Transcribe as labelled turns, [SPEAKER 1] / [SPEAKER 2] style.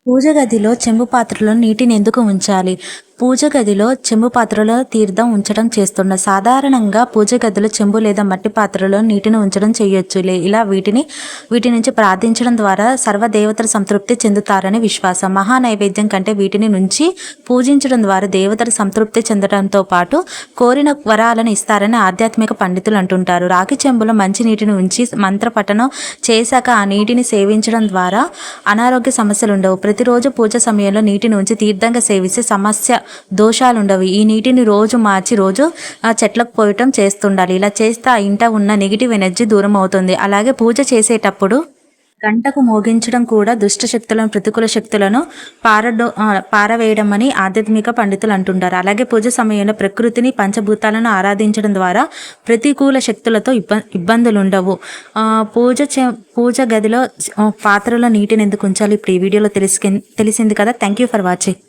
[SPEAKER 1] పూజ గదిలో చెంబు పాత్రలో నీటిని ఎందుకు ఉంచాలి? పూజ గదిలో చెంబు పాత్రలో తీర్థం ఉంచడం చేస్తున్న సాధారణంగా పూజ గదిలో చెంబు లేదా మట్టి పాత్రలో నీటిని ఉంచడం చేయొచ్చు. ఇలా వీటి నుంచి ప్రార్థించడం ద్వారా సర్వదేవతలు సంతృప్తి చెందుతారని విశ్వాసం. మహా నైవేద్యం కంటే వీటిని నుంచి పూజించడం ద్వారా దేవతలు సంతృప్తి చెందడంతో పాటు కోరిన వరాలను ఇస్తారని ఆధ్యాత్మిక పండితులు అంటుంటారు. రాగి చెంబులో మంచి నీటిని ఉంచి మంత్రపఠనం చేశాక ఆ నీటిని సేవించడం ద్వారా అనారోగ్య సమస్యలు ఉండవు. ప్రతిరోజు పూజ సమయంలో నీటిని ఉంచి తీర్థంగా సేవిస్తే సమస్య దోషాలుండవు. ఈ నీటిని రోజు మార్చి రోజు చెట్లకు పోయటం చేస్తుండాలి. ఇలా చేస్తే ఆ ఇంట ఉన్న నెగిటివ్ ఎనర్జీ దూరం అవుతుంది. అలాగే పూజ చేసేటప్పుడు గంటకు మోగించడం కూడా దుష్ట శక్తులను ప్రతికూల శక్తులను పారవేయడం అని ఆధ్యాత్మిక పండితులు అంటుంటారు. అలాగే పూజ సమయంలో ప్రకృతిని పంచభూతాలను ఆరాధించడం ద్వారా ప్రతికూల శక్తులతో ఇబ్బందులు ఉండవు. పూజ గదిలో పాత్రలో నీటిని ఎందుకు ఉంచాలి ఇప్పుడు ఈ వీడియోలో తెలిసింది కదా. Thank you for watching.